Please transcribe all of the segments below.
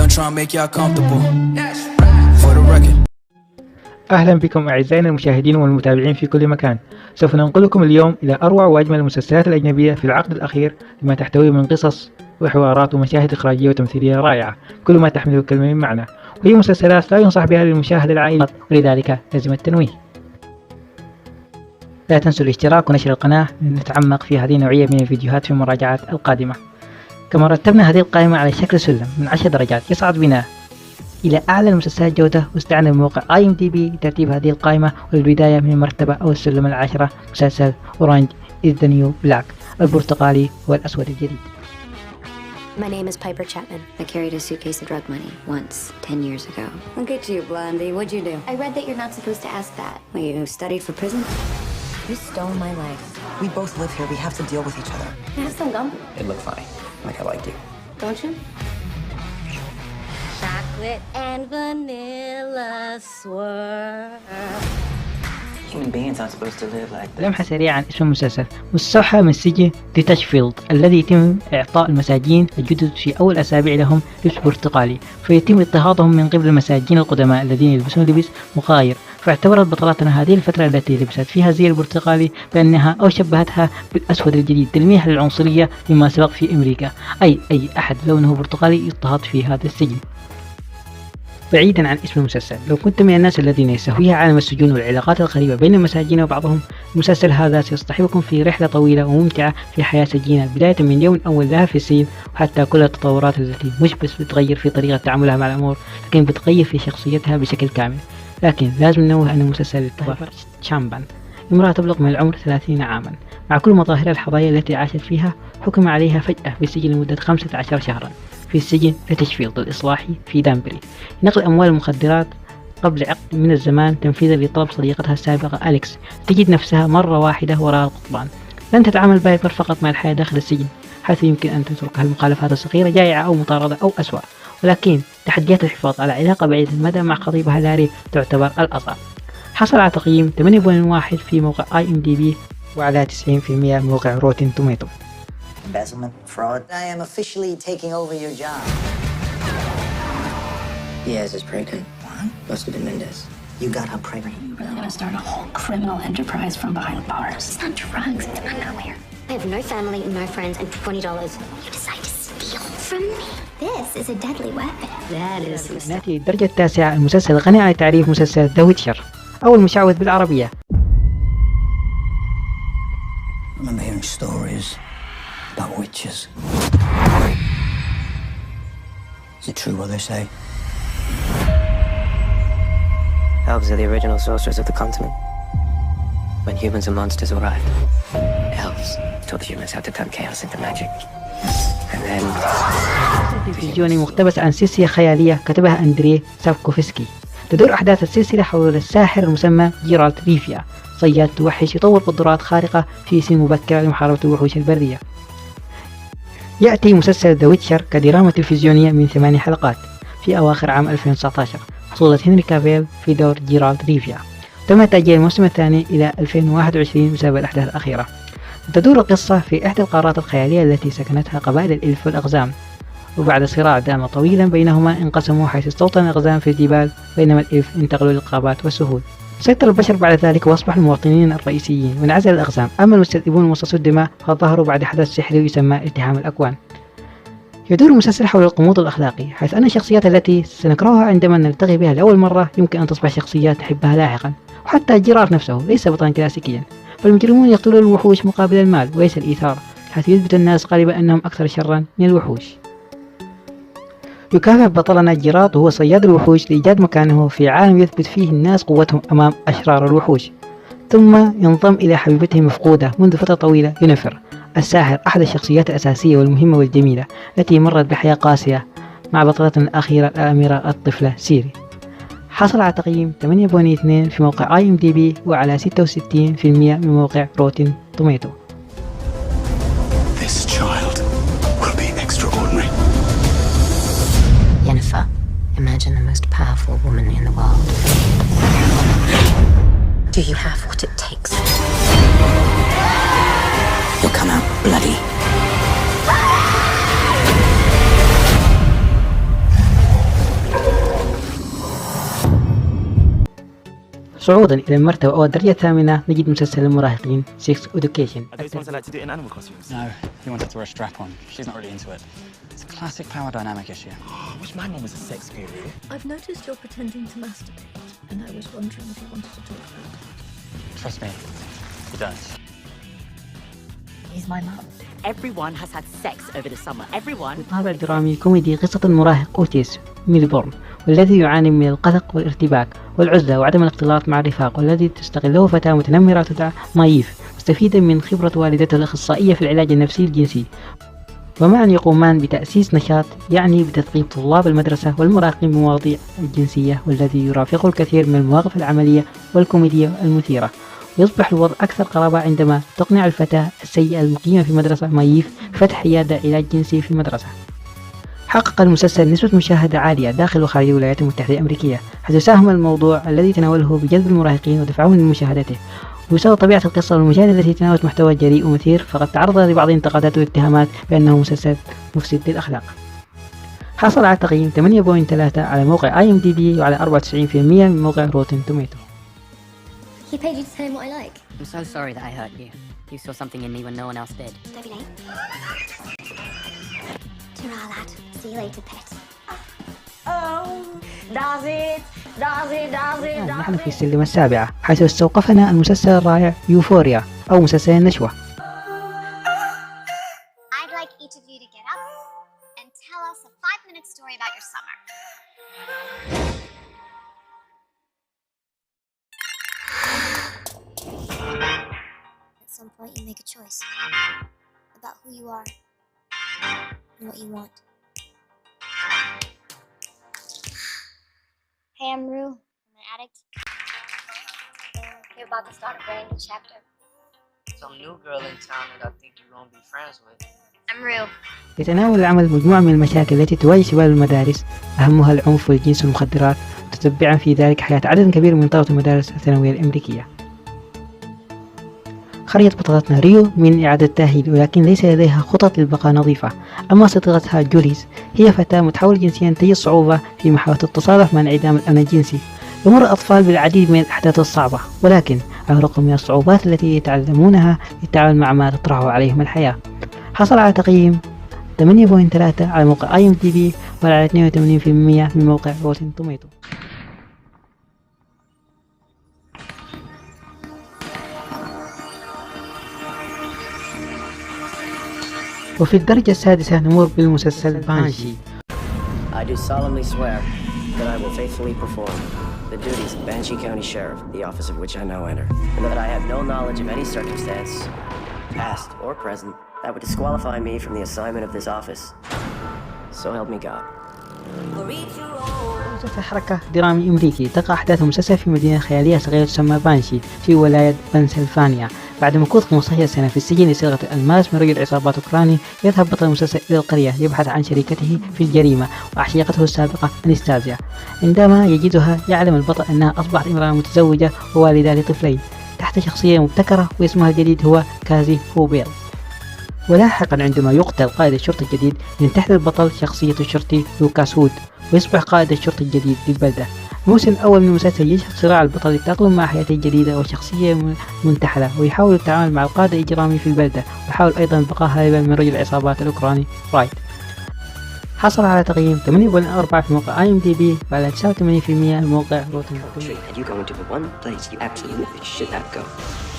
done trying to make y'all comfortable. For the record. أهلا بكم أعزائنا المشاهدين والمتابعين في كل مكان. سوف ننقلكم اليوم إلى أروع وأجمل المسلسلات الأجنبية في العقد الأخير، لما تحتوي من قصص وحوارات ومشاهد إخراجية وتمثيلية رائعة، كل ما تحمله كلمة من معنى. وهي مسلسلات لا ينصح بها للمشاهدة العائلي، ولذلك لازم التنويه. لا تنسوا الاشتراك ونشر القناة لنتعمق في هذه النوعية من الفيديوهات في المراجعات القادمة. كما رتبنا هذه القائمة على شكل سلم من 10 درجات يصعد بنا إلى أعلى المسلسلات جودة، واستعنا بموقع IMDb لترتيب هذه القائمة. والبداية من المرتبة أو السلم العاشرة مسلسل Orange is the New Black، البرتقالي والأسود الجديد. My name is Piper Chapman. I carried a suitcase of drug money once, 10 years ago. Look at you, Blondie. What'd you do? I read that you're not supposed to ask that. Well, you studied for prison? You stole my life. We both live here. We have to deal with each other. Can I have some gum? It looked funny. Like I liked you. Don't you? Chocolate and vanilla swirl. Human beings aren't supposed to live like this. لمحة سريعة عن اسم المسلسل. مستوحى من سجن ديتاشفيلد الذي يتم إعطاء المساجين الجدد في أول أسابيع لهم لبس برتقالي، فيتم اضطهادهم من قبل المساجين القدماء الذين يلبسون لبس مغاير. فاعتبرت بطلتنا هذه الفترة التي لبست فيها زي البرتقالي بأنها أو شبهتها بالأسود الجديد، تلميح للعنصرية مما سبق في أمريكا، أي أحد لونه برتقالي يضطهد في هذا السجن. بعيدا عن اسم المسلسل، لو كنت من الناس الذين يستهويها عالم السجون والعلاقات الغريبة بين المساجين وبعضهم، المسلسل هذا سيصطحبكم في رحلة طويلة وممتعة في حياة سجينة، بداية من يوم الأول لها في السجن وحتى كل التطورات التي مش بس بتغير في طريقة تعاملها مع الأمور، لكن بتغير في شخصيتها بشكل كامل. لكن لازم ننوه أن المسلسل بيبر تشامبان امرأة تبلغ من العمر 30 عاما، مع كل مظاهر الحظايا التي عاشت فيها، حكم عليها فجأة بالسجن لمدة 15 شهرا في السجن ريتشفيلد الإصلاحي في دانبري نقل أموال المخدرات قبل عقد من الزمان تنفيذا لطلب صديقتها السابقة أليكس. تجد نفسها مرة واحدة وراء القضبان. لن تتعامل بايبر فقط مع الحياة داخل السجن، حيث يمكن أن تتركها المخالفات الصغيرة جائعة أو مطاردة أو أسوأ، ولكن تحديات الحفاظ على علاقة بعيدة المدى مع خطيبها لاري تعتبر الأصعب. حصل على تقييم 8.1 في موقع IMDb وعلى 90% موقع روتين توميتو. Embezzlement, fraud. I am officially taking over your job. Diaz is pregnant. What? Must have been Mendez. You got her pregnant. You're really gonna start a whole criminal enterprise from behind bars. It's not drugs, it's underwear. I have no family, no friends, and $20. You decide to steal from me? This is a deadly weapon. That is... نأتي الدرجة التاسعة، المسلسل الغني عن التعريف، مسلسل ذا ويتشر أو المشعوذ بالعربية. I remember hearing stories about witches. Is it true what they say? Elves are the original sorcerers of the continent. When humans and monsters arrived, elves taught humans how to turn chaos into magic. And then... تلفزيوني مقتبس عن سلسلة خيالية كتبها أندري سافكوفسكي. تدور أحداث السلسلة حول الساحر المسمى جيرالت ريفيا، صياد توحش يطور قدرات خارقة في سن مبكرة لمحاربة الوحوش البرية. يأتي مسلسل ذا ويتشر كدراما تلفزيونية من 8 حلقات في أواخر عام 2019، حصولت هنري كافيل في دور جيرالت ريفيا. تم تأجيل الموسم الثاني إلى 2021 بسبب الأحداث الأخيرة. تدور القصة في إحدى القارات الخيالية التي سكنتها قبائل الإلف والأقزام، وبعد صراع دام طويلا بينهما انقسموا، حيث استوطن الأقزام في الجبال بينما الإلف انتقلوا للغابات والسهول. سيطر البشر بعد ذلك وأصبحوا المواطنين الرئيسيين، وانعزل الأقزام. أما المستذئبون ومصاصو الدماء فظهروا بعد حدث سحري يسمى التهام الأكوان. يدور المسلسل حول الغموض الأخلاقي، حيث أن الشخصيات التي سنكرهها عندما نلتقي بها لأول مرة يمكن أن تصبح شخصيات نحبها لاحقا. وحتى جيرالت نفسه ليس بطلا كلاسيكيا، فالمجرمون يقتلون الوحوش مقابل المال وليس الإيثار، حيث يثبت الناس غالبا أنهم أكثر شرا من الوحوش. يكافح بطلنا جيرالت وهو صياد الوحوش لإيجاد مكانه في عالم يثبت فيه الناس قوتهم أمام أشرار الوحوش، ثم ينضم إلى حبيبته المفقودة منذ فترة طويلة يونيفر الساحر، أحد الشخصيات الأساسية والمهمة والجميلة التي مرت بحياة قاسية مع بطلتنا الأخيرة الأميرة الطفلة سيري. حصل على تقييم 8.2 في موقع IMDb وعلى 66% من موقع روتين توميتو. This child will be extraordinary. Yennefer, imagine the most powerful woman in the world. Do you have what it takes? You'll come out bloody. صعودا إلى المرتبة أو الدرجة الثامنة نجد مسلسل المراهقين Sex Education. Are those ones that like to do it in animal costumes? No, he wanted to wear a strap on. She's not really into it. It's a classic power dynamic issue. I wish my mum was a sex guru. I've noticed you're pretending to masturbate, and I was wondering if you wanted to talk about it. Trust me, he does. He's my mum. Everyone has had sex over the summer. Everyone. طابع درامي كوميدي قصة المراهق أوتيس ميلبورن، والذي يعاني من القلق والارتباك والعزلة وعدم الاختلاط مع الرفاق، والذي تستغله فتاة متنمرة تدعى مايف مستفيدا من خبرة والدته الأخصائية في العلاج النفسي الجنسي، ومعا يقومان بتأسيس نشاط يعني بتثقيف طلاب المدرسة والمراهقين بمواضيع الجنسية، والذي يرافقه الكثير من المواقف العملية والكوميدية المثيرة. ويصبح الوضع أكثر قرابة عندما تقنع الفتاة السيئة المقيمة في مدرسة مايف فتح عيادة علاج جنسي في المدرسة. حقق المسلسل نسبة مشاهدة عالية داخل وخارج الولايات المتحدة الأمريكية، حيث ساهم الموضوع الذي تناوله بجذب المراهقين ودفعهم لمشاهدته. وبسبب طبيعة القصة والمشاهدة التي تناولت محتوى جريء ومثير، فقد تعرض لبعض الانتقادات والاتهامات بأنه مسلسل مفسد للأخلاق. حصل على تقييم 8.3 على موقع IMDb وعلى 94% من موقع روتن توميتو. He paid you to tell him what I like. I'm so sorry that I hurt you. You saw something in me when no one else did. Don't be late. Ta-ra, lad. See you later, pet. نحن في السلم السابعة، حيث استوقفنا المسلسل الرائع يوفوريا أو مسلسل النشوة. I'd like each of you to get up and tell us a 5-minute story about your summer. At some point, you make a choice about who you are and what you want. Hey, I'm Rue. I'm an addict. You're about to start a brand new chapter. Some new girl in town that I think you're gonna be friends with. I'm Rue. يتناول العمل مجموعة من المشاكل التي تواجه شباب المدارس، أهمها العنف والجنس والمخدرات، متتبعا في ذلك حياة عدد كبير من طلبة المدارس الثانوية الأمريكية. خرجت بطلتنا ريو من إعادة تأهيل، ولكن ليس لديها خطط للبقاء نظيفة. أما صديقتها جوليز هي فتاة متحولة جنسيا تجد صعوبة في محاولة التصالح مع انعدام الأمن الجنسي. يمر الأطفال بالعديد من الأحداث الصعبة، ولكن على الرغم من الصعوبات التي يتعلمونها للتعامل مع ما تطرحه عليهم الحياة. حصل على تقييم 8.3 على موقع IMDb وعلى 82% من موقع روتن توميتو. وفي الدرجة السادسة نمر بالمسلسل بانشي. I do solemnly swear that I will faithfully perform the duties of Banshee County Sheriff, the office of which I now enter, and that I have no knowledge of any circumstance, past or present, that would disqualify me from the assignment of this office. So help me God. مسلسل حركة درامي أمريكي تقع أحداث المسلسل في مدينة خيالية صغيرة تسمى بانشي في ولاية بنسلفانيا. بعد مكوث 15 سنة في السجن لسرقة الألماس من رجل عصابات أوكراني، يذهب بطل المسلسل إلى القرية ليبحث عن شريكته في الجريمة وعشيقته السابقة أنستازيا. عندما يجدها يعلم البطل أنها أصبحت امرأة متزوجة ووالدة لطفلين تحت شخصية مبتكرة واسمها الجديد هو كازي فوبيل. ولاحقا عندما يقتل قائد الشرطة الجديد ينتحل البطل شخصية الشرطي لوكاس وود ويصبح قائد الشرطة الجديد للبلدة. الموسم الأول من المسلسل يشهد صراع البطل للتأقلم مع حياته الجديدة وشخصية منتحلة، ويحاول التعامل مع القائد الإجرامي في البلدة، ويحاول أيضا البقاء هاربا من رجل العصابات الأوكراني رايت. حصل على تقييم 8.4 في موقع IMDb وعلى 89% من موقع روتن توميتو. You go into the one place you absolutely should not go.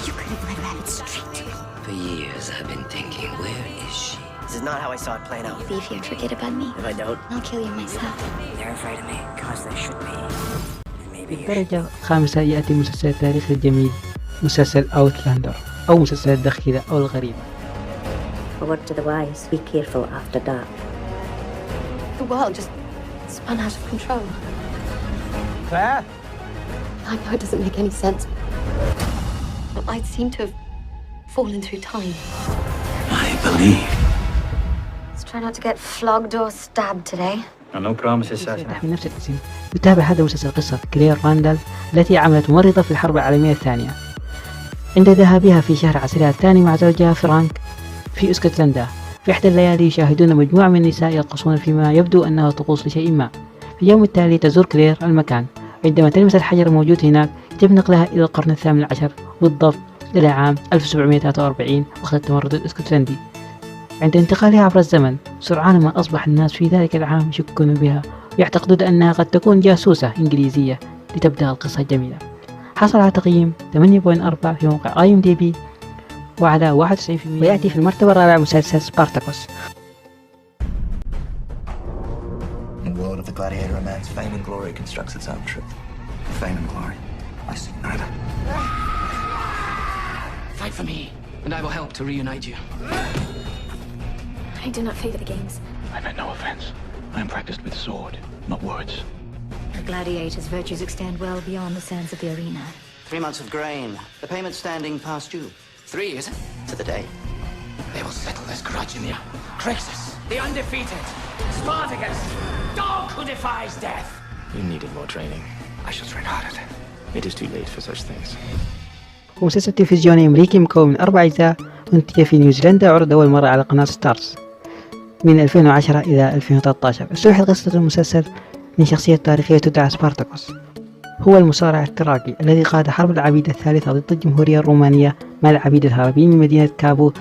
You could have let Rabbit straight to me. For years I've been thinking, where is she? This is not how I saw it playing out. Leave here, forget about me. If I don't, I'll kill you myself. they're afraid of me, cause they should be. في الدرجة الخامسة يأتي مسلسل التاريخ الجميل مسلسل أوتلاندر أو مسلسل الدخيلة أو الغريبة. A word to the wise, be careful after dark. The world just spun out of control. Claire? I know it doesn't make any sense. But I seem to have fallen through time. I believe. Let's try not to get flogged or stabbed today. No promises, من نفس الاسم. يتابع هذا المسلسل قصة كلير راندال التي عملت ممرضة في الحرب العالمية الثانية، عند ذهابها في شهر عسلها الثاني مع زوجها فرانك في اسكتلندا. في إحدى الليالي يشاهدون مجموعة من النساء يرقصون فيما يبدو أنه طقوس لشيء ما. في اليوم التالي تزور كلير المكان، عندما تلمس الحجر الموجود هناك يتم نقلها إلى القرن الثامن عشر بالضبط إلى عام 1743 وقت التمرد الاسكتلندي. عند انتقالها عبر الزمن سرعان ما أصبح الناس في ذلك العام يشكون بها ويعتقدون أنها قد تكون جاسوسة إنجليزية لتبدأ القصة الجميلة. حصل على تقييم 8.4 في موقع IMDb وعلى 91%، ويأتي في المرتبة الرابعة مسلسل سبارتاكوس. The world of the gladiator, a man's fame and glory constructs its own truth. Fame and glory. I seek neither. Fight for me, and I will help to reunite you. I do not favor the games. I meant no offense. I am practiced with sword, not words. A gladiator's virtues extend well beyond the sands of the arena. 3 months of grain. The payment standing past due. 3, is it? To the day. They will settle this grudge in the Crixus, the undefeated, Spartacus, dog who defies death. You needed more training. I shall train harder. It is too late for such things. ومسلسل تلفزيوني أمريكي مكون من 4 أجزاء وانتج في نيوزيلندا، عرض أول مرة على قناة ستارز من 2010 إلى 2013. استوحت قصة المسلسل من شخصية تاريخية تدعى سبارتاكوس، هو المصارع التراكي الذي قاد حرب العبيد الثالثة ضد الجمهورية الرومانية مع العبيد الهاربين من مدينة كابو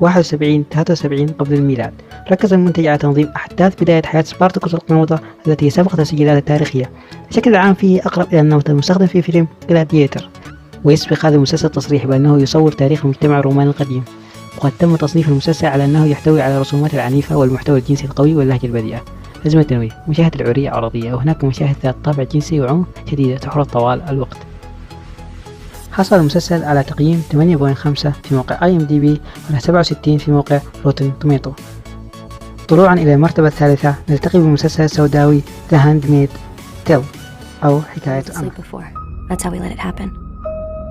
71-73 قبل الميلاد. ركز المنتج على تنظيم أحداث بداية حياة سبارتاكوس القنوطة التي سبقت تسجيلات التاريخية. بشكل عام فيه أقرب إلى النمط المستخدم في فيلم جلاديتر، ويسبق هذا المسلسل تصريح بأنه يصور تاريخ المجتمع الروماني القديم، وقد تم تصنيف المسلسل على أنه يحتوي على الرسومات العنيفة والمحتوى الجنسي القوي واللهجة البذيئة. لازم التنويه: مشاهد العرية عرضية، وهناك مشاهد ذات طابع جنسي وعنف شديدة تحرض طوال الوقت. حصل المسلسل على تقييم 8.5 في موقع IMDb وعلى 67 في موقع روتن توميتو. طلوعا إلى المرتبة الثالثة نلتقي بالمسلسل السوداوي The Handmaid's Tale أو حكاية أنا. That's how we let it happen.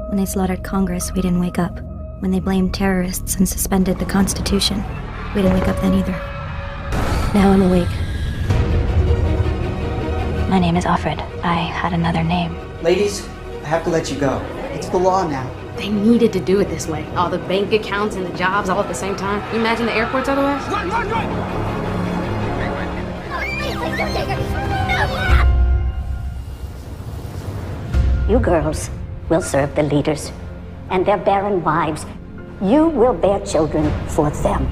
When they slaughtered Congress, we didn't wake up. When they blamed terrorists and suspended the Constitution, we didn't wake up then either. Now I'm awake. My name is Alfred. I had another name. Ladies, I have to let you go. It's the law now. They needed to do it this way. All the bank accounts and the jobs all at the same time. Can you imagine the airports otherwise? Run, run, run! You girls will serve the leaders and their barren wives. You will bear children for them.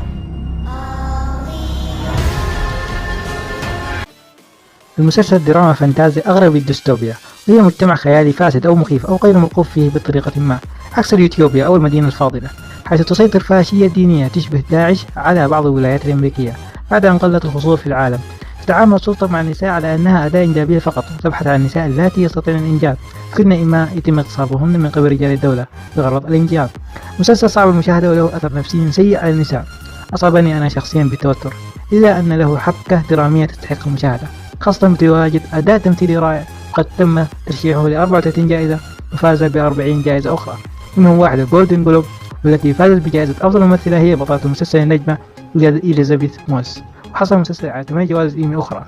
المسلسل دراما فانتازي أغرب الديستوبيا، وهي مجتمع خيالي فاسد أو مخيف أو غير مرغوب فيه بطريقة ما، عكس اليوتيوبيا أو المدينة الفاضلة، حيث تسيطر فاشية دينية تشبه داعش على بعض الولايات الأمريكية بعد أن قلت الخصوص في العالم. تتعامل السلطة مع النساء على أنها أداة إنجابية فقط، وتبحث عن النساء اللاتي يستطيعن الإنجاب، لكن إما يتم اغتصابهن من قبل رجال الدولة بغرض الإنجاب. مسلسل صعب المشاهدة وله أثر نفسي سيء على النساء، أصابني أنا شخصيا بالتوتر، إلا أن له حبكة درامية تستحق المشاهدة، خاصة بتواجد أداء تمثيلي رائع. قد تم ترشيحه ل 34 جائزة وفاز ب40 جائزة أخرى، منهم واحدة جولدن جلوب، والتي فازت بجائزة أفضل ممثلة هي بطلة المسلسل النجمة إليزابيث موس. وحصل المسلسل على 8 جوائز إيمي أخرى.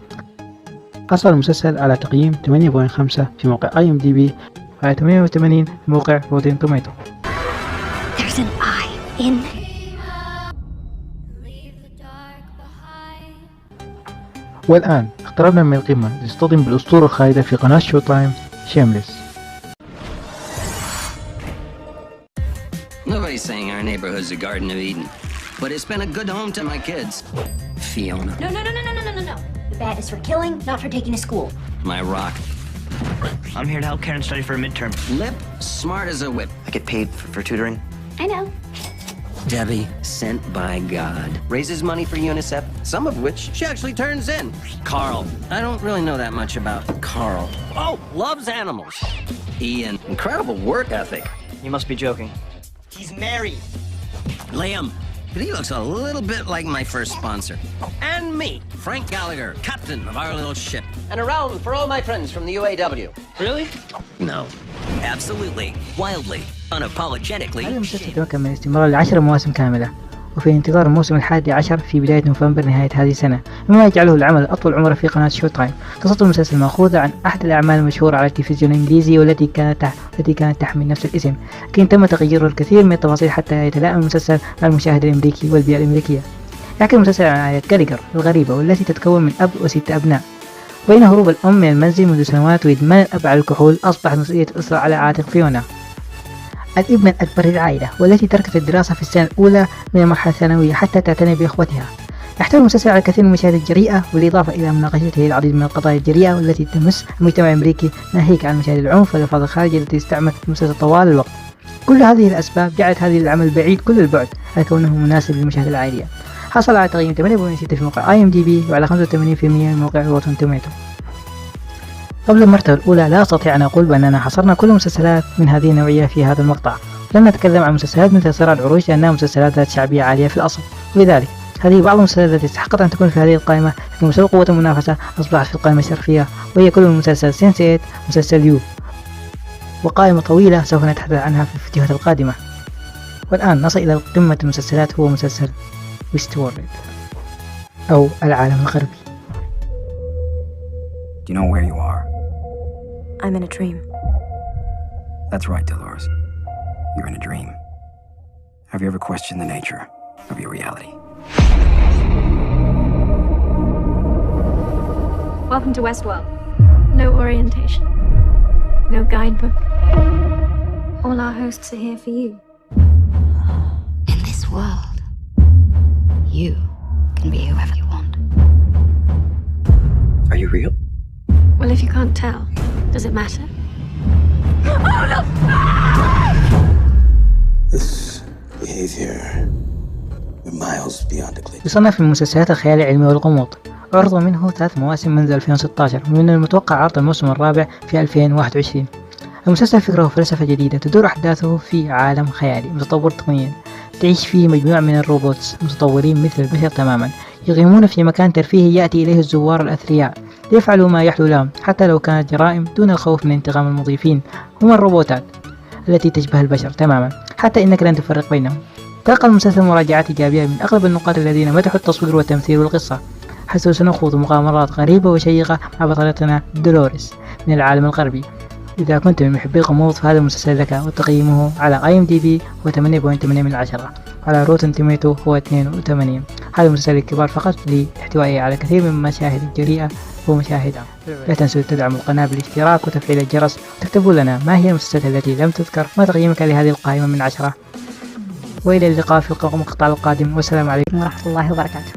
حصل المسلسل على تقييم 8.5 في موقع IMDb وعلى 88 في موقع روتن توميتو. There's an eye in. والآن اقتربنا من القمة لاصطدم بالأسطورة الخالدة في قناة شو تايم، شيمليس. Nobody's saying our neighborhood's a Garden of Eden, but it's been a good home to my kids. Fiona. No. The bat is for killing, not for taking to school. My rock. I'm here to help Karen study for a midterm. Lip, smart as a whip. I get paid for tutoring. I know. Debbie, sent by God. Raises money for UNICEF, some of which she actually turns in. Carl. I don't really know that much about Carl. Oh, loves animals. Ian, incredible work ethic. You must be joking. He's married. Liam. But he looks a little bit like my first sponsor. And me, Frank Gallagher, captain of our little ship. And a round for all my friends from the UAW. Really? No. Absolutely. Wildly. Unapologetically. هذا المسلسل تمكن من الاستمرار ل10 مواسم كاملة، وفي انتظار الموسم 11 في بداية نوفمبر نهاية هذه السنة، مما يجعله العمل الأطول عمرا في قناة شو تايم. قصة المسلسل مأخوذة عن أحد الأعمال المشهورة على التلفزيون الإنجليزي والتي كانت تحمل نفس الاسم، لكن تم تغيير الكثير من التفاصيل حتى يتلائم المسلسل مع المشاهد الأمريكي والبيئة الأمريكية. يحكي المسلسل عن عائلة جاليجر الغريبة والتي تتكون من أب و6 أبناء، بين هروب الأم من المنزل منذ سنوات وإدمان الأب على الكحول، أصبحت مسؤولية الأسرة على عاتق فيونا الابن الأكبر للعائلة، والتي تركت الدراسة في السنة الأولى من المرحلة الثانوية حتى تعتني بإخوتها. يحتوي المسلسل على كثير من المشاهد الجريئة، بالإضافة إلى مناقشته العديد من القضايا الجريئة والتي تمس المجتمع الأمريكي، ناهيك عن مشاهد العنف والألفاظ الخارجة التي استعملت المسلسل طوال الوقت. كل هذه الأسباب جعلت هذا العمل بعيد كل البعد عن كونه مناسب للمشاهد العائلية. حصل على تقييم 8.6 في موقع IMDb وعلى 85% من موقع روتن توميتو. قبل المرتبة الأولى لا أستطيع أن أقول بأننا حصرنا كل المسلسلات من هذه النوعية في هذا المقطع. لن نتكلم عن مسلسلات مثل صراع العروش لأنها مسلسلات ذات شعبية عالية في الأصل، ولذلك هذه بعض المسلسلات التي استحقت أن تكون في هذه القائمة، لكن بسبب قوة المنافسة أصبحت في القائمة الشرفية، وهي كل من مسلسل سينس8، مسلسل يو، وقائمة طويلة سوف نتحدث عنها في الفيديوهات القادمة. والآن نصل إلى قمة المسلسلات، هو مسلسل ويستورد أو العالم الغربي. Do you know where you are? I'm in a dream. That's right, Dolores. You're in a dream. Have you ever questioned the nature of your reality? Welcome to Westworld. No orientation. No guidebook. All our hosts are here for you. In this world, you can be whoever you want. Are you real? Well, if you can't tell, does it matter? Oh, no! This behavior, we're miles beyond a glitch. يصنف من مسلسلات الخيال العلمي والغموض، عرض منه 3 مواسم منذ 2016، ومن المتوقع عرض الموسم الرابع في 2021. المسلسل فكره فلسفة جديدة تدور أحداثه في عالم خيالي متطور تقنيا، تعيش فيه مجموعة من الروبوتس متطورين مثل البشر تماما، يقيمون في مكان ترفيهي يأتي إليه الزوار الأثرياء ليفعلوا ما يحلو لهم حتى لو كانت جرائم، دون الخوف من انتقام المضيفين. هم الروبوتات التي تشبه البشر تماما، حتى إنك لن تفرق بينهم. تلقى المسلسل مراجعات إيجابية من أغلب النقاد الذين مدحوا التصوير والتمثيل والقصة، حيث سنخوض مغامرات غريبة وشيقة مع بطلتنا دولوريس من العالم الغربي. إذا كنت من محبي الغموض فهذا المسلسل لك، وتقييمه على IMDb هو 8.8 من 10، على روتن توميتو هو 82. هذا المسلسل للكبار فقط لاحتوائه على كثير من مشاهد الجريئة ومشاهد. لا تنسوا تدعموا القناة بالاشتراك وتفعيل الجرس، وتكتبوا لنا ما هي المسلسلات التي لم تذكر، ما تقييمك لهذه القائمة من 10. وإلى اللقاء في المقطع القادم، والسلام عليكم ورحمة الله وبركاته.